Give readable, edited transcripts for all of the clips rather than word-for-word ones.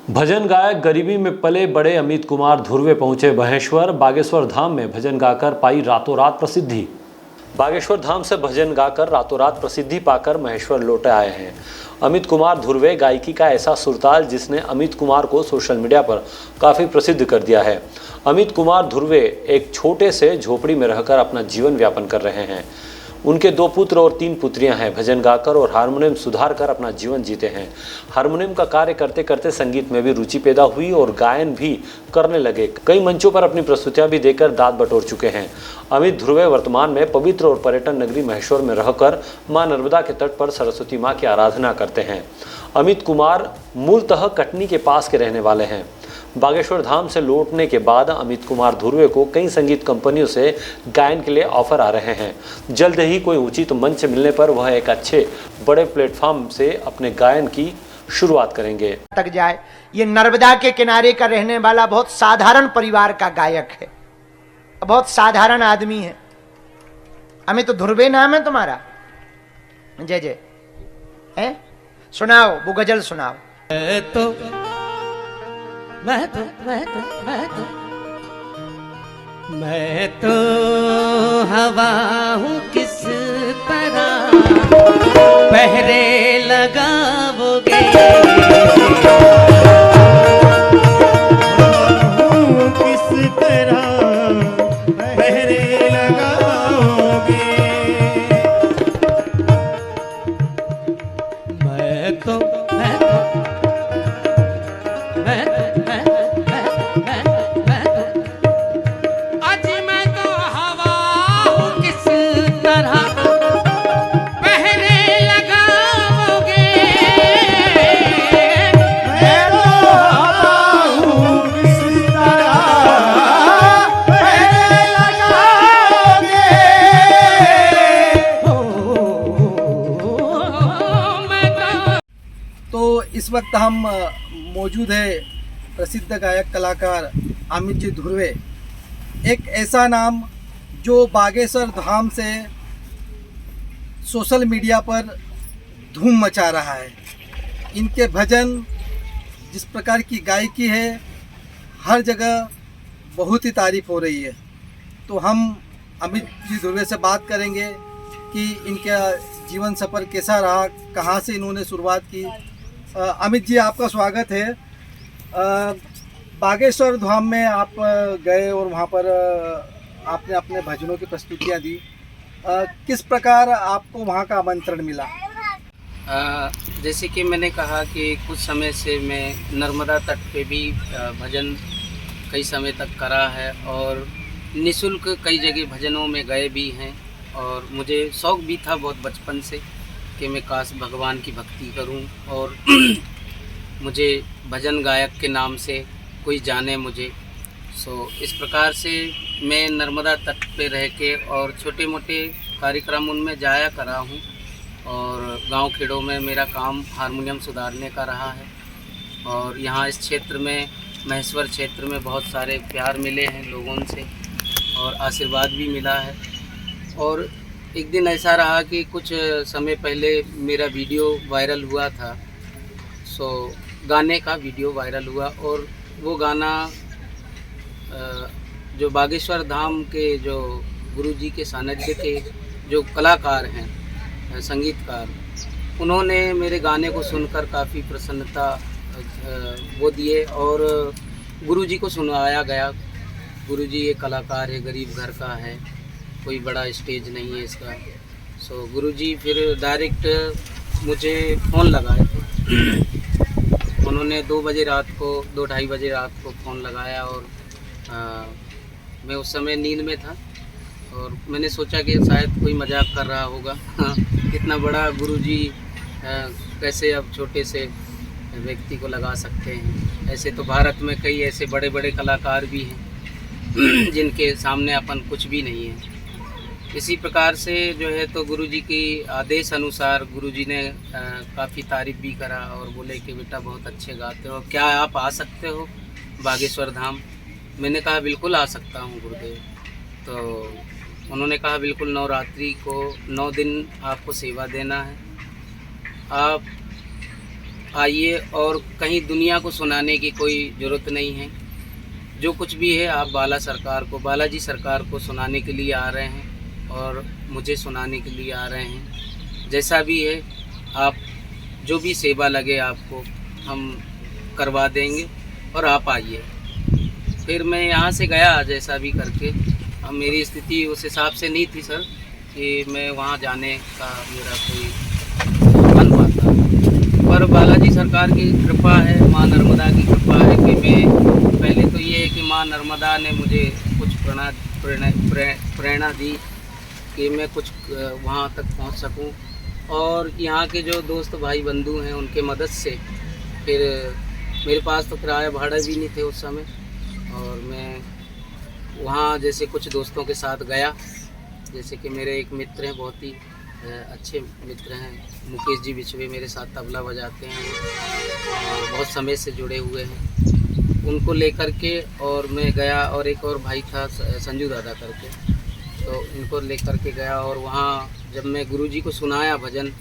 भजन गायक गरीबी में पले बड़े अमित कुमार धुर्वे पहुंचे महेश्वर। बागेश्वर धाम में भजन गाकर पाई रातों रात प्रसिद्धि। बागेश्वर धाम से भजन गाकर रातों रात प्रसिद्धि पाकर महेश्वर लौट आए हैं अमित कुमार धुर्वे। गायकी का ऐसा सुरताल जिसने अमित कुमार को सोशल मीडिया पर काफ़ी प्रसिद्ध कर दिया है। अमित कुमार धुर्वे एक छोटे से झोपड़ी में रहकर अपना जीवन यापन कर रहे हैं। उनके 2 पुत्र और 3 पुत्रियां हैं। भजन गाकर और हारमोनियम सुधार कर अपना जीवन जीते हैं। हारमोनियम का कार्य करते करते संगीत में भी रुचि पैदा हुई और गायन भी करने लगे। कई मंचों पर अपनी प्रस्तुतियां भी देकर दाद बटोर चुके हैं। अमित धुर्वे वर्तमान में पवित्र और पर्यटन नगरी महेश्वर में रहकर मां नर्मदा के तट पर सरस्वती मां की आराधना करते हैं। अमित कुमार मूलतः कटनी के पास के रहने वाले हैं। बागेश्वर धाम से लौटने के बाद अमित कुमार धुर्वे को कई संगीत कंपनियों से गायन के लिए ऑफर आ रहे हैं। जल्द ही कोई उचित मंच मिलने पर वह एक अच्छे बड़े प्लेटफॉर्म से अपने गायन की शुरुआत करेंगे। तक जाए। ये नर्मदा के किनारे का रहने वाला बहुत साधारण परिवार का गायक है, बहुत साधारण आदमी है। अमित धुर्वे नाम है तुम्हारा? जय जय है। सुनाओ, वो गजल सुनाओ। मैं तो हवा हूँ किस तरह पहरे लगाओगे, किस तरह पहरे लगाओगे। मैं तो इस वक्त हम मौजूद है प्रसिद्ध गायक कलाकार अमित जी धुर्वे। एक ऐसा नाम जो बागेश्वर धाम से सोशल मीडिया पर धूम मचा रहा है। इनके भजन, जिस प्रकार की गायकी है, हर जगह बहुत ही तारीफ हो रही है। तो हम अमित जी धुर्वे से बात करेंगे कि इनका जीवन सफ़र कैसा रहा, कहाँ से इन्होंने शुरुआत की। अमित जी, आपका स्वागत है। बागेश्वर धाम में आप गए और वहाँ पर आपने अपने भजनों की प्रस्तुतियाँ दी। किस प्रकार आपको वहाँ का आमंत्रण मिला? जैसे कि मैंने कहा कि कुछ समय से मैं नर्मदा तट पे भी भजन कई समय तक करा है और निःशुल्क कई जगह भजनों में गए भी हैं। और मुझे शौक़ भी था बहुत बचपन से कि मैं काश भगवान की भक्ति करूं और मुझे भजन गायक के नाम से कोई जाने मुझे। इस प्रकार से मैं नर्मदा तट पे रह के और छोटे मोटे कार्यक्रम उनमें जाया करा हूं। और गांव खेड़ों में मेरा काम हारमोनियम सुधारने का रहा है। और यहाँ इस क्षेत्र में, महेश्वर क्षेत्र में, बहुत सारे प्यार मिले हैं लोगों से और आशीर्वाद भी मिला है। और एक दिन ऐसा रहा कि कुछ समय पहले मेरा वीडियो वायरल हुआ था। गाने का वीडियो वायरल हुआ और वो गाना जो बागेश्वर धाम के जो गुरुजी के सानिध्य के जो कलाकार हैं, संगीतकार, उन्होंने मेरे गाने को सुनकर काफ़ी प्रसन्नता वो दिए और गुरुजी को सुनाया गया। गुरुजी एक कलाकार है, गरीब घर का है, कोई बड़ा स्टेज नहीं है इसका। गुरुजी फिर डायरेक्ट मुझे फ़ोन लगाए थे। उन्होंने 2 बजे रात को, 2-2:30 बजे रात को फ़ोन लगाया और मैं उस समय नींद में था और मैंने सोचा कि शायद कोई मजाक कर रहा होगा। कितना बड़ा गुरुजी कैसे अब छोटे से व्यक्ति को लगा सकते हैं। ऐसे तो भारत में कई ऐसे बड़े बड़े कलाकार भी हैं जिनके सामने अपन कुछ भी नहीं है। इसी प्रकार से जो है तो गुरुजी की आदेश अनुसार गुरुजी ने काफ़ी तारीफ़ भी करा और बोले कि बेटा बहुत अच्छे गाते हो, क्या आप आ सकते हो बागेश्वर धाम? मैंने कहा बिल्कुल आ सकता हूँ गुरुदेव। तो उन्होंने कहा बिल्कुल नवरात्रि को 9 दिन आपको सेवा देना है। आप आइए और कहीं दुनिया को सुनाने की कोई ज़रूरत नहीं है। जो कुछ भी है आप बालाजी सरकार को सुनाने के लिए आ रहे हैं और मुझे सुनाने के लिए आ रहे हैं। जैसा भी है आप जो भी सेवा लगे आपको हम करवा देंगे और आप आइए। फिर मैं यहाँ से गया जैसा भी करके। अब मेरी स्थिति उस हिसाब से नहीं थी सर कि मैं वहाँ जाने का मेरा कोई मन पाता, पर बालाजी सरकार की कृपा है, माँ नर्मदा की कृपा है कि मैं पहले तो ये है कि माँ नर्मदा ने मुझे कुछ प्रेरणा दी कि मैं कुछ वहाँ तक पहुँच सकूँ। और यहाँ के जो दोस्त भाई बंधु हैं उनके मदद से फिर मेरे पास तो किराया भाड़ा भी नहीं थे उस समय, और मैं वहाँ जैसे कुछ दोस्तों के साथ गया। जैसे कि मेरे एक मित्र हैं, बहुत ही अच्छे मित्र हैं, मुकेश जी बिचवे, मेरे साथ तबला बजाते हैं और बहुत समय से जुड़े हुए हैं। उनको लेकर के और मैं गया, और एक और भाई था संजू दादा करके, तो इनको लेकर के गया। और वहाँ जब मैं गुरुजी को सुनाया भजन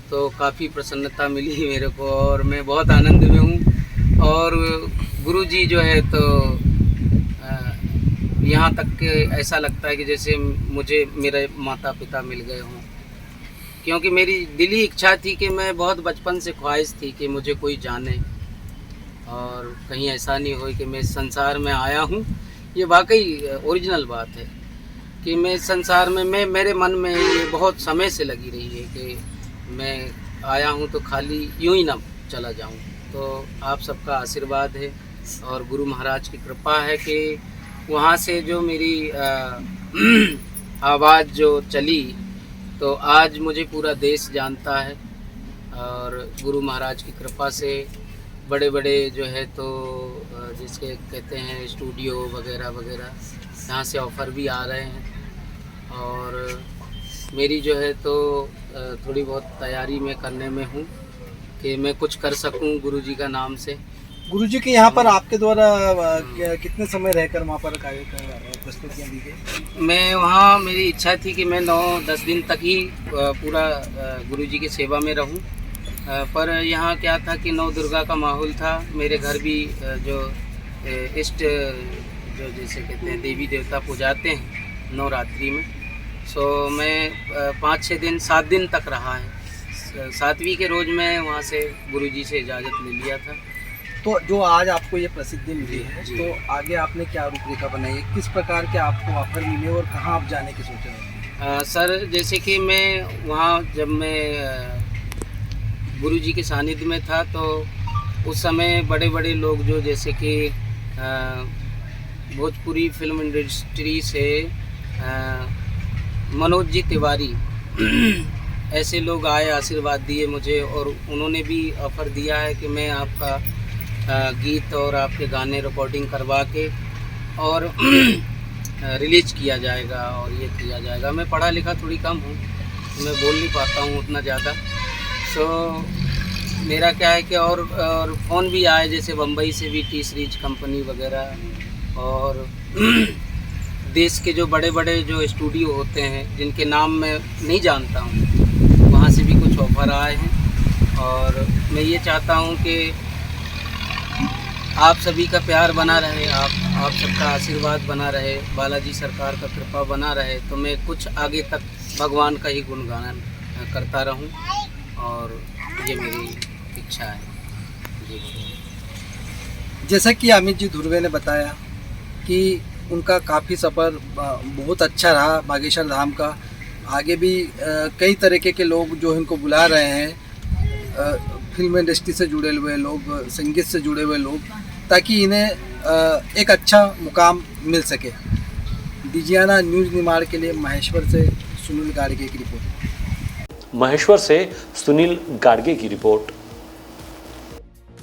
तो काफ़ी प्रसन्नता मिली मेरे को, और मैं बहुत आनंद में हूँ। और गुरुजी जो है तो यहाँ तक के ऐसा लगता है कि जैसे मुझे मेरे माता पिता मिल गए हों, क्योंकि मेरी दिली इच्छा थी कि मैं बहुत बचपन से ख्वाहिश थी कि मुझे कोई जाने, और कहीं ऐसा नहीं हो कि मैं इस संसार में आया हूँ। ये वाकई ओरिजिनल बात है कि मैं इस संसार में मेरे मन में ये बहुत समय से लगी रही है कि मैं आया हूँ तो खाली यूं ही ना चला जाऊँ। तो आप सबका आशीर्वाद है और गुरु महाराज की कृपा है कि वहाँ से जो मेरी आवाज़ जो चली तो आज मुझे पूरा देश जानता है। और गुरु महाराज की कृपा से बड़े बड़े जो है तो जिसके कहते हैं स्टूडियो वगैरह वगैरह, यहाँ से ऑफ़र भी आ रहे हैं। और मेरी जो है तो थोड़ी बहुत तैयारी मैं करने में हूँ कि मैं कुछ कर सकूँ गुरुजी का नाम से। गुरुजी के यहाँ पर आपके द्वारा कितने समय रहकर वहाँ पर कार्य प्रस्तुतियाँ दी गई? मैं वहाँ, मेरी इच्छा थी कि मैं 9-10 दिन तक ही पूरा गुरुजी की सेवा में रहूँ, पर यहाँ क्या था कि 9 दुर्गा का माहौल था। मेरे घर भी जो इष्ट जो जैसे कहते हैं देवी देवता पूजाते हैं नवरात्रि में, सो मैं 5-6 दिन 7 दिन तक रहा है। 7वीं के रोज़ मैं वहाँ से गुरुजी से इजाज़त ले लिया था। तो जो आज आपको ये प्रसिद्धि मिली है तो आगे आपने क्या रूपरेखा बनाई है, किस प्रकार के आपको ऑफर मिले और कहाँ आप जाने की सोच रहे हैं? सर जैसे कि मैं वहाँ जब मैं गुरुजी के सानिध्य में था तो उस समय बड़े बड़े लोग जो जैसे कि भोजपुरी फिल्म इंडस्ट्री से मनोज जी तिवारी ऐसे लोग आए, आशीर्वाद दिए मुझे, और उन्होंने भी ऑफ़र दिया है कि मैं आपका गीत और आपके गाने रिकॉर्डिंग करवा के और रिलीज किया जाएगा और ये किया जाएगा। मैं पढ़ा लिखा थोड़ी कम हूँ, मैं बोल नहीं पाता हूँ उतना ज़्यादा। सो मेरा क्या है कि और फ़ोन भी आए, जैसे बम्बई से भी टी सीरीज कंपनी वगैरह, और देश के जो बड़े बड़े जो स्टूडियो होते हैं जिनके नाम मैं नहीं जानता हूँ, वहाँ से भी कुछ ऑफ़र आए हैं। और मैं ये चाहता हूँ कि आप सभी का प्यार बना रहे, आप सबका आशीर्वाद बना रहे, बालाजी सरकार का कृपा बना रहे, तो मैं कुछ आगे तक भगवान का ही गुणगान करता रहूं, और ये मेरी इच्छा है जी। जैसा कि अमित जी धुर्वे ने बताया कि उनका काफ़ी सफ़र बहुत अच्छा रहा बागेश्वर धाम का। आगे भी कई तरीके के लोग जो इनको बुला रहे हैं, फिल्म इंडस्ट्री से जुड़े हुए लोग, संगीत से जुड़े हुए लोग, ताकि इन्हें एक अच्छा मुकाम मिल सके। डिजियाना न्यूज़ निमाड़ के लिए महेश्वर से सुनील गाड़गे की रिपोर्ट। महेश्वर से सुनील गाड़गे की रिपोर्ट।